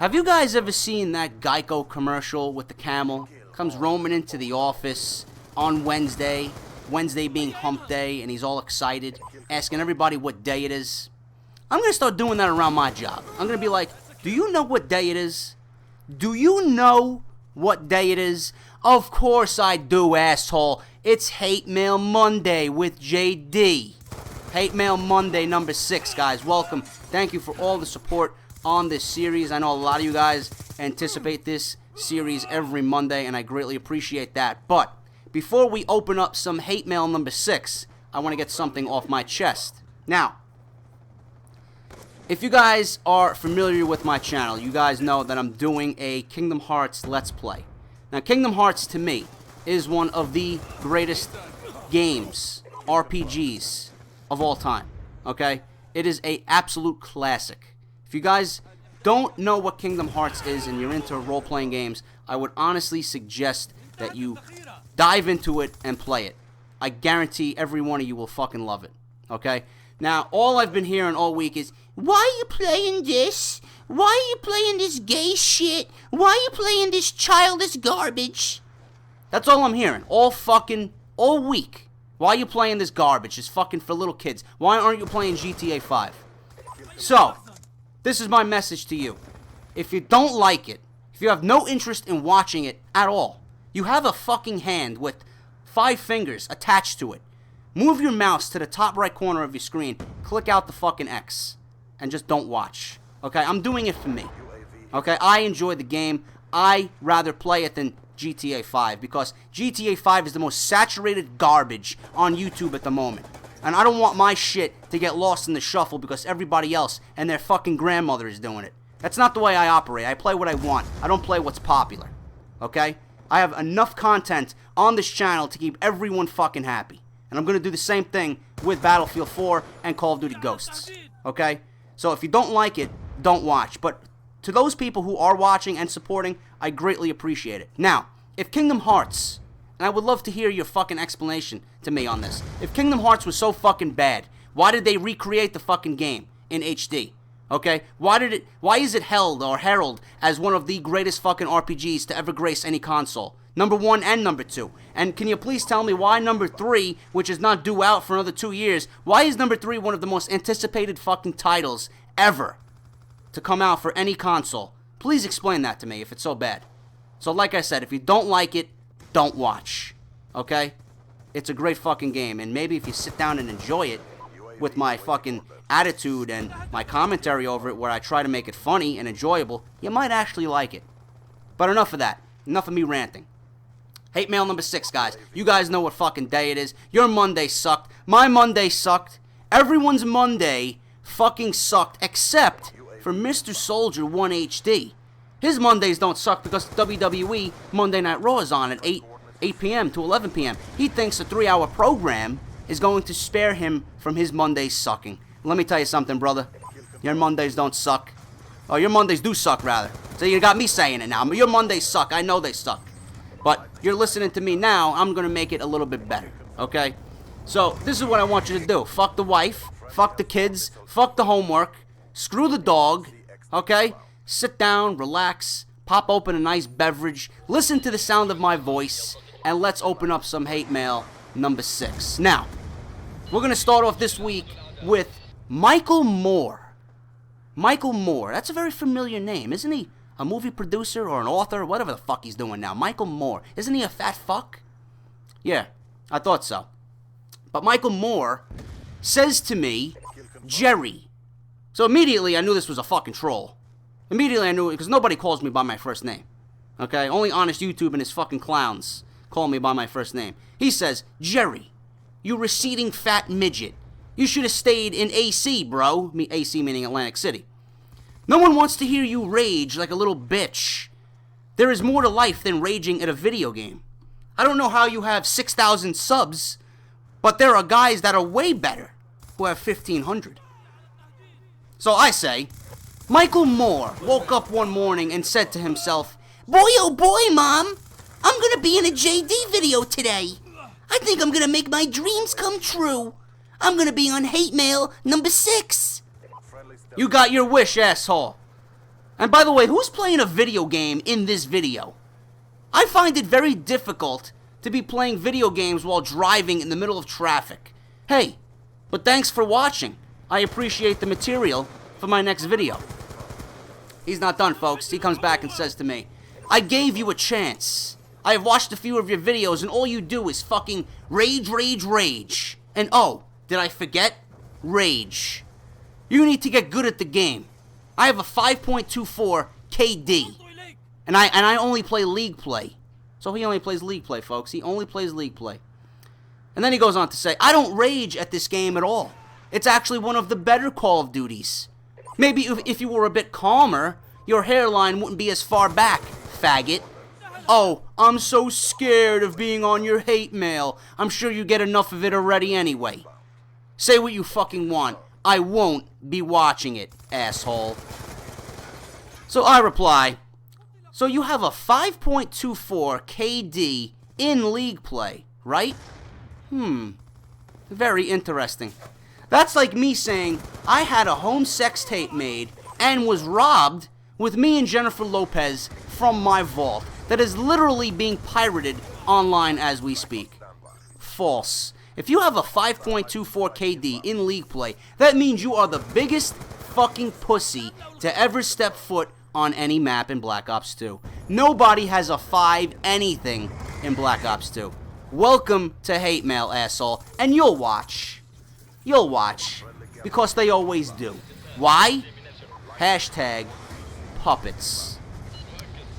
Have you guys ever seen that Geico commercial with the camel? Comes roaming into the office on Wednesday being hump day, and he's all excited, asking everybody what day it is. I'm going to start doing that around my job. I'm going to be like, do you know what day it is? Do you know what day it is? Of course I do, asshole. It's Hate Mail Monday with JD. Hate Mail Monday number 6, guys. Welcome. Thank you for all the support on this series. I know a lot of you guys anticipate this series every Monday, and I greatly appreciate that. But before we open up some Hate Mail number 6, I want to get something off my chest. Now, if you guys are familiar with my channel, you guys know that I'm doing a Kingdom Hearts Let's Play. Now, Kingdom Hearts, to me, is one of the greatest games, RPGs, of all time, okay? It is an absolute classic. If you guys don't know what Kingdom Hearts is and you're into role-playing games, I would honestly suggest that you dive into it and play it. I guarantee every one of you will fucking love it, okay? Now, all I've been hearing all week is, why are you playing this? Why are you playing this gay shit? Why are you playing this childish garbage? That's all I'm hearing, all week. Why are you playing this garbage? It's fucking for little kids. Why aren't you playing GTA 5? So, this is my message to you. If you don't like it, if you have no interest in watching it at all, you have a fucking hand with 5 fingers attached to it. Move your mouse to the top right corner of your screen, click out the fucking X, and just don't watch. Okay, I'm doing it for me. Okay, I enjoy the game. I rather play it than GTA 5 because GTA 5 is the most saturated garbage on YouTube at the moment. And I don't want my shit to get lost in the shuffle because everybody else and their fucking grandmother is doing it. That's not the way I operate. I play what I want. I don't play what's popular. Okay? I have enough content on this channel to keep everyone fucking happy. And I'm going to do the same thing with Battlefield 4 and Call of Duty Ghosts. Okay? So if you don't like it, don't watch. But to those people who are watching and supporting, I greatly appreciate it. Now, if Kingdom Hearts, and I would love to hear your fucking explanation to me on this. If Kingdom Hearts was so fucking bad, why did they recreate the fucking game in HD? Okay? Why is it held or heralded as one of the greatest fucking RPGs to ever grace any console? Number 1 and number 2. And can you please tell me why number 3, which is not due out for another 2 years, why is number 3 one of the most anticipated fucking titles ever to come out for any console? Please explain that to me if it's so bad. So like I said, if you don't like it, don't watch. Okay? It's a great fucking game, and maybe if you sit down and enjoy it with my fucking attitude and my commentary over it where I try to make it funny and enjoyable, you might actually like it. But enough of that. Enough of me ranting. Hate Mail number 6, guys. You guys know what fucking day it is. Your Monday sucked. My Monday sucked. Everyone's Monday fucking sucked except for Mr. Soldier 1 HD. His Mondays don't suck because WWE Monday Night Raw is on at 8 p.m. to 11 p.m. He thinks a 3-hour program is going to spare him from his Mondays sucking. Let me tell you something, brother. Your Mondays don't suck. Oh, your Mondays do suck, rather. So you got me saying it now. Your Mondays suck. I know they suck. But you're listening to me now. I'm going to make it a little bit better. Okay? So this is what I want you to do. Fuck the wife. Fuck the kids. Fuck the homework. Screw the dog. Okay? Sit down, relax, pop open a nice beverage, listen to the sound of my voice, and let's open up some Hate Mail number 6. Now, we're going to start off this week with Michael Moore. Michael Moore. That's a very familiar name. Isn't he a movie producer or an author? Whatever the fuck he's doing now. Michael Moore. Isn't he a fat fuck? Yeah, I thought so. But Michael Moore says to me, Jerry. So immediately I knew this was a fucking troll. Immediately I knew it because nobody calls me by my first name. Okay? Only Honest YouTube and his fucking clowns call me by my first name. He says, Jerry, you receding fat midget. You should have stayed in AC, bro. AC meaning Atlantic City. No one wants to hear you rage like a little bitch. There is more to life than raging at a video game. I don't know how you have 6,000 subs, but there are guys that are way better who have 1,500. So I say, Michael Moore woke up one morning and said to himself, boy oh boy, Mom, I'm gonna be in a JD video today. I think I'm gonna make my dreams come true. I'm gonna be on Hate Mail number 6. You got your wish, asshole. And by the way, who's playing a video game in this video? I find it very difficult to be playing video games while driving in the middle of traffic. Hey, but thanks for watching. I appreciate the material for my next video. He's not done, folks. He comes back and says to me, I gave you a chance. I have watched a few of your videos and all you do is fucking rage, rage, rage. And oh, did I forget? Rage. You need to get good at the game. I have a 5.24 KD. And I only play League Play. So he only plays League Play, folks. He only plays League Play. And then he goes on to say, I don't rage at this game at all. It's actually one of the better Call of Duties. Maybe if you were a bit calmer, your hairline wouldn't be as far back, faggot. Oh, I'm so scared of being on your hate mail. I'm sure you get enough of it already anyway. Say what you fucking want. I won't be watching it, asshole. So I reply, so you have a 5.24 KD in League Play, right? Very interesting. That's like me saying I had a home sex tape made and was robbed with me and Jennifer Lopez from my vault that is literally being pirated online as we speak. False. If you have a 5.24 KD in League Play, that means you are the biggest fucking pussy to ever step foot on any map in Black Ops 2. Nobody has a 5 anything in Black Ops 2. Welcome to hate mail, asshole. And you'll watch. You'll watch. Because they always do. Why? Hashtag puppets.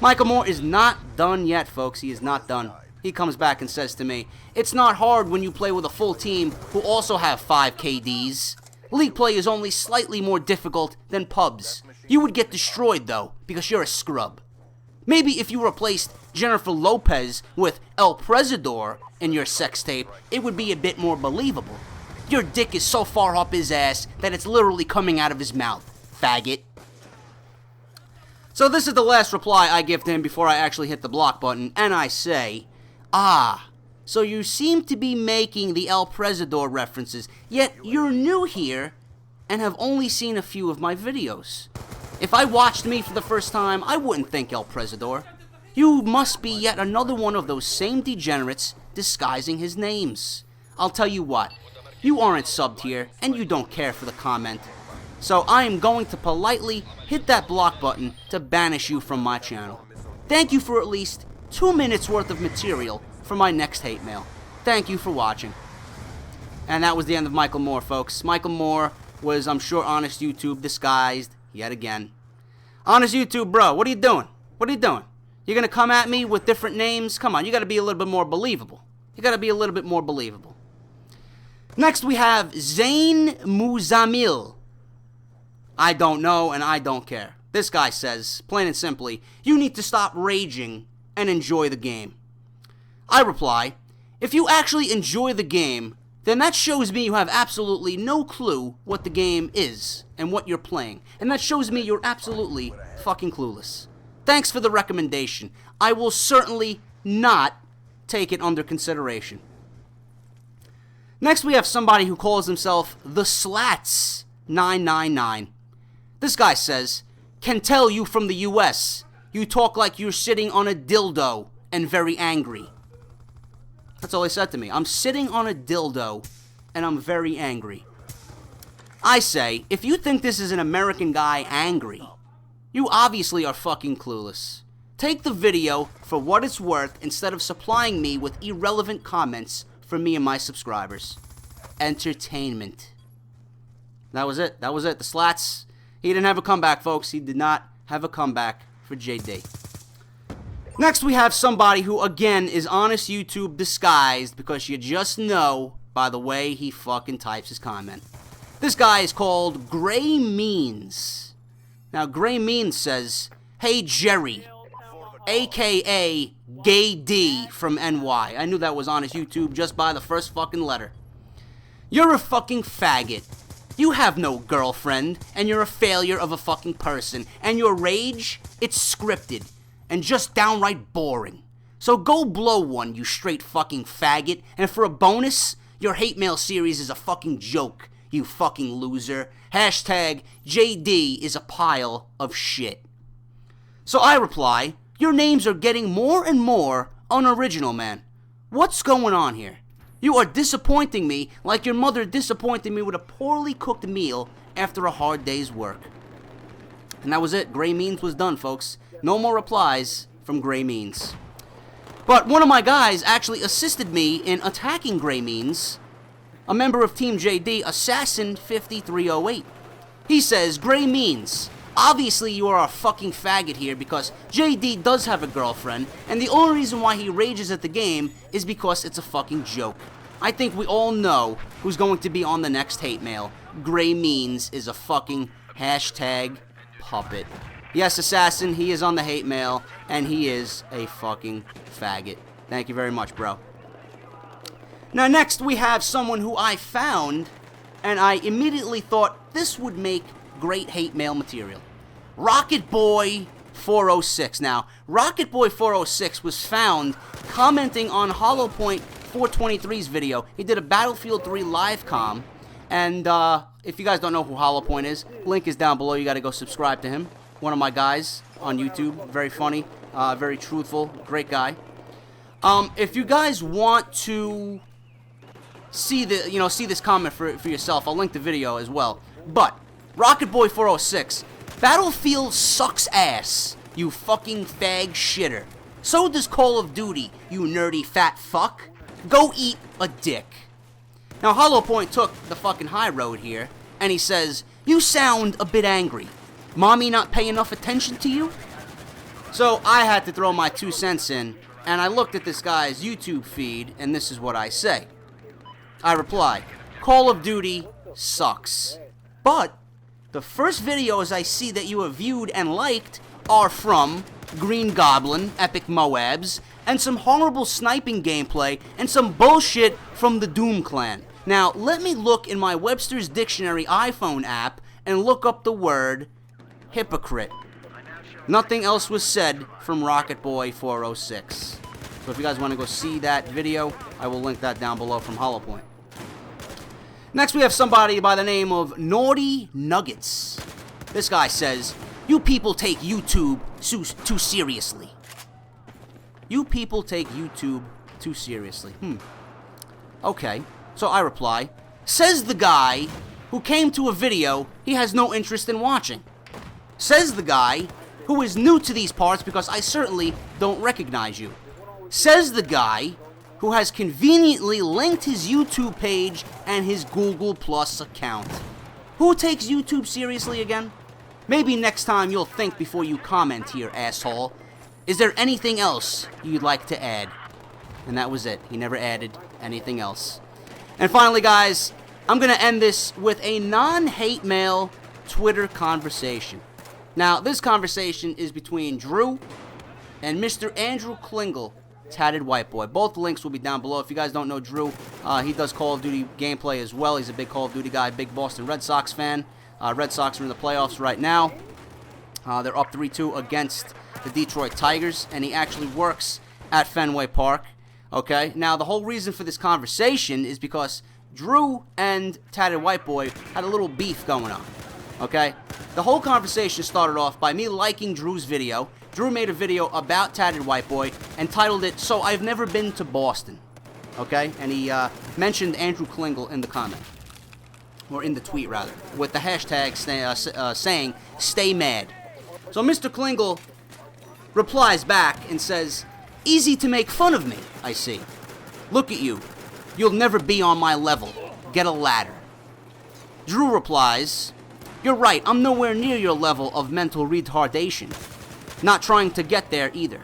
Michael Moore is not done yet, folks. He is not done. He comes back and says to me, it's not hard when you play with a full team who also have 5 KDs. League Play is only slightly more difficult than pubs. You would get destroyed, though, because you're a scrub. Maybe if you replaced Jennifer Lopez with El Presidor in your sex tape, it would be a bit more believable. Your dick is so far up his ass that it's literally coming out of his mouth, faggot. So this is the last reply I give to him before I actually hit the block button, and I say, so you seem to be making the El Presidor references, yet you're new here and have only seen a few of my videos. If I watched me for the first time, I wouldn't think El Presidor. You must be yet another one of those same degenerates disguising his names. I'll tell you what, you aren't subbed here, and you don't care for the comment. So I am going to politely hit that block button to banish you from my channel. Thank you for at least 2 minutes worth of material for my next hate mail. Thank you for watching. And that was the end of Michael Moore, folks. Michael Moore was, I'm sure, Honest YouTube disguised yet again. Honest YouTube, bro, what are you doing? What are you doing? You're going to come at me with different names? Come on, you got to be a little bit more believable. You got to be a little bit more believable. Next, we have Zain Muzamil. I don't know and I don't care. This guy says, plain and simply, you need to stop raging and enjoy the game. I reply, if you actually enjoy the game, then that shows me you have absolutely no clue what the game is and what you're playing. And that shows me you're absolutely fucking clueless. Thanks for the recommendation. I will certainly not take it under consideration. Next, we have somebody who calls himself The Slats 999. This guy says, can tell you from the US. You talk like you're sitting on a dildo and very angry. That's all he said to me. I'm sitting on a dildo and I'm very angry. I say, if you think this is an American guy angry, you obviously are fucking clueless. Take the video for what it's worth instead of supplying me with irrelevant comments for me and my subscribers. Entertainment. That was it. That was it. The Slats. He didn't have a comeback, folks. He did not have a comeback for JD. Next, we have somebody who, again, is Honest YouTube disguised because you just know by the way he fucking types his comment. This guy is called Gray Means. Now, Gray Means says, hey, Jerry, a.k.a. Gay D from NY. I knew that was Honest YouTube just by the first fucking letter. You're a fucking faggot. You have no girlfriend, and you're a failure of a fucking person. And your rage, it's scripted, and just downright boring. So go blow one, you straight fucking faggot. And for a bonus, your hate mail series is a fucking joke, you fucking loser. Hashtag JD is a pile of shit. So I reply, your names are getting more and more unoriginal, man. What's going on here? You are disappointing me like your mother disappointed me with a poorly cooked meal after a hard day's work. And that was it. Gray Means was done, folks. No more replies from Gray Means. But one of my guys actually assisted me in attacking Gray Means, a member of Team JD, Assassin 5308. He says, Gray Means, obviously you are a fucking faggot here because JD does have a girlfriend, and the only reason why he rages at the game is because it's a fucking joke. I think we all know who's going to be on the next hate mail. Gray Means is a fucking hashtag puppet. Yes, Assassin, he is on the hate mail, and he is a fucking faggot. Thank you very much, bro. Now, next we have someone who I found, and I immediately thought this would make great hate mail material. Rocket Boy 406. Now, Rocket Boy 406 was found commenting on HollowPoint 423's video. He did a Battlefield 3 live comm, and if you guys don't know who HollowPoint is, link is down below. You got to go subscribe to him. One of my guys on YouTube, very funny, very truthful, great guy. If you guys want to see this comment for yourself, I'll link the video as well. But Rocket Boy 406, Battlefield sucks ass, you fucking fag shitter. So does Call of Duty, you nerdy fat fuck. Go eat a dick. Now HollowPoint took the fucking high road here, and he says, you sound a bit angry. Mommy not pay enough attention to you? So I had to throw my 2 cents in, and I looked at this guy's YouTube feed, and this is what I say. I reply, Call of Duty sucks. But the first videos I see that you have viewed and liked are from Green Goblin, Epic Moabs, and some horrible sniping gameplay, and some bullshit from the Doom Clan. Now, let me look in my Webster's Dictionary iPhone app and look up the word hypocrite. Nothing else was said from Rocket Boy 406. So if you guys want to go see that video, I will link that down below from HollowPoint. Next we have somebody by the name of Naughty Nuggets. This guy says, you people take YouTube too seriously. You people take YouTube too seriously. Okay. So I reply, says the guy who came to a video he has no interest in watching. Says the guy who is new to these parts because I certainly don't recognize you. Says the guy who has conveniently linked his YouTube page and his Google Plus account. Who takes YouTube seriously again? Maybe next time you'll think before you comment here, asshole. Is there anything else you'd like to add? And that was it. He never added anything else. And finally, guys, I'm going to end this with a non-hate mail Twitter conversation. Now, this conversation is between Drew and Mr. Andrew Klingle, Tatted White Boy. Both links will be down below. If you guys don't know Drew, he does Call of Duty gameplay as well. He's a big Call of Duty guy, big Boston Red Sox fan. Red Sox are in the playoffs right now. They're up 3-2 against the Detroit Tigers, and he actually works at Fenway Park. Okay, now the whole reason for this conversation is because Drew and Tatted White Boy had a little beef going on. Okay, the whole conversation started off by me liking Drew's video. Drew made a video about Tatted White Boy and titled it, So I've Never Been to Boston. Okay, and he mentioned Andrew Klingle in the comment. Or in the tweet, rather. With the hashtag saying, stay mad. So Mr. Klingle replies back and says, easy to make fun of me, I see. Look at you. You'll never be on my level. Get a ladder. Drew replies, you're right, I'm nowhere near your level of mental retardation. Not trying to get there either.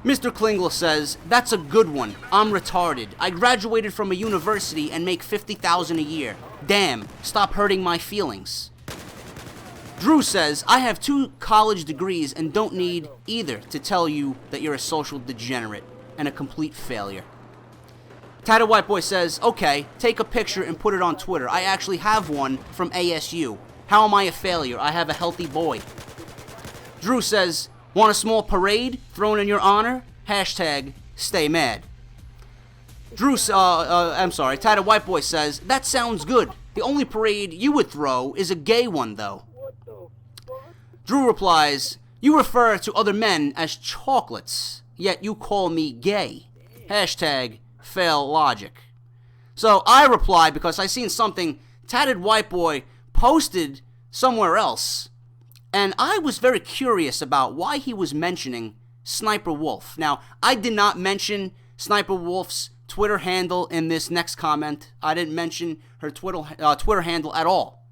Mr. Klingle says, that's a good one. I'm retarded. I graduated from a university and make $50,000 a year. Damn, stop hurting my feelings. Drew says, I have 2 college degrees and don't need either to tell you that you're a social degenerate and a complete failure. Tatted White Boy says, okay, take a picture and put it on Twitter. I actually have one from ASU. How am I a failure? I have a healthy boy. Drew says, want a small parade thrown in your honor? Hashtag stay mad. Tatted White Boy says, that sounds good. The only parade you would throw is a gay one, though. Drew replies, You refer to other men as chocolates, yet you call me gay. Hashtag fail logic. So I replied because I seen something Tatted White Boy posted somewhere else, and I was very curious about why he was mentioning Sniper Wolf. Now, I did not mention Sniper Wolf's Twitter handle in this next comment. I didn't mention her Twitter handle at all.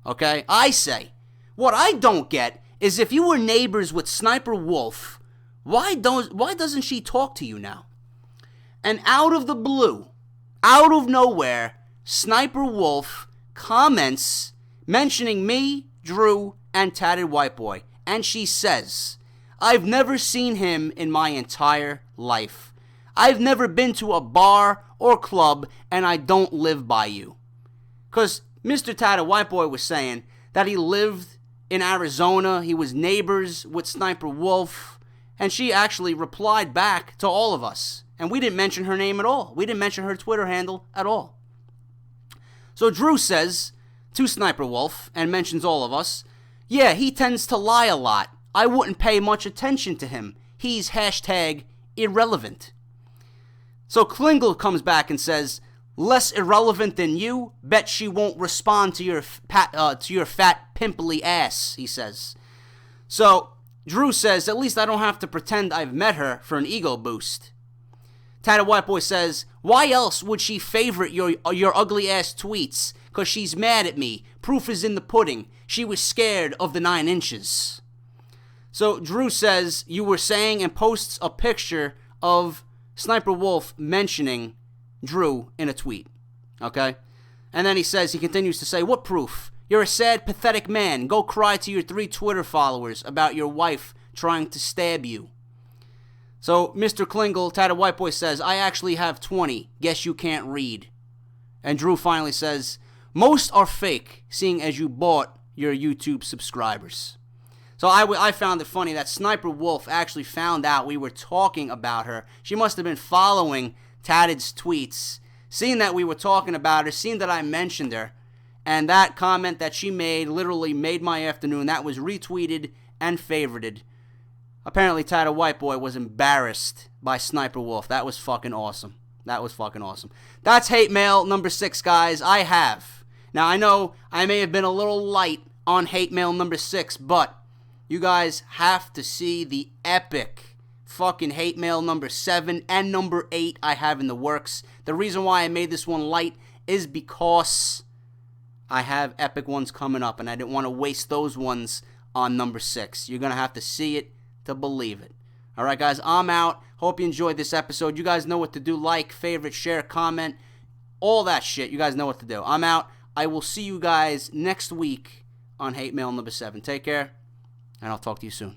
Okay? I say, what I don't get is if you were neighbors with Sniper Wolf, why doesn't she talk to you now? And out of the blue, out of nowhere, Sniper Wolf comments mentioning me, Drew, and Tatted White Boy. And she says, I've never seen him in my entire life. I've never been to a bar or club, and I don't live by you. Because Mr. Tatted White Boy was saying that he lived in Arizona, he was neighbors with Sniper Wolf, and she actually replied back to all of us. And we didn't mention her name at all. We didn't mention her Twitter handle at all. So Drew says to Sniper Wolf, and mentions all of us, yeah, he tends to lie a lot. I wouldn't pay much attention to him. He's hashtag irrelevant. So Klingle comes back and says, less irrelevant than you? Bet she won't respond to your fat pimply ass, he says. So Drew says, at least I don't have to pretend I've met her for an ego boost. Tatted White Boy says, why else would she favorite your ugly ass tweets? Because she's mad at me. Proof is in the pudding. She was scared of the 9 inches. So Drew says, you were saying, and posts a picture of Sniper Wolf mentioning Drew in a tweet. Okay? And then he continues to say, what proof? You're a sad, pathetic man. Go cry to your 3 Twitter followers about your wife trying to stab you. So Mr. Klingle, Tatted White Boy, says, I actually have 20. Guess you can't read. And Drew finally says, most are fake, seeing as you bought your YouTube subscribers. So I found it funny that Sniper Wolf actually found out we were talking about her. She must have been following Tatted's tweets, seeing that we were talking about her, seeing that I mentioned her. And that comment that she made literally made my afternoon. That was retweeted and favorited. Apparently, Tatted White Boy was embarrassed by Sniper Wolf. That was fucking awesome. That was fucking awesome. That's hate mail number 6, guys. I have. Now, I know I may have been a little light on hate mail number 6, but you guys have to see the epic fucking hate mail number 7 and number 8 I have in the works. The reason why I made this one light is because I have epic ones coming up, and I didn't want to waste those ones on number 6. You're going to have to see it to believe it. Alright, guys, I'm out. Hope you enjoyed this episode. You guys know what to do. Like, favorite, share, comment, all that shit. You guys know what to do. I'm out. I will see you guys next week on hate mail number 7. Take care, and I'll talk to you soon.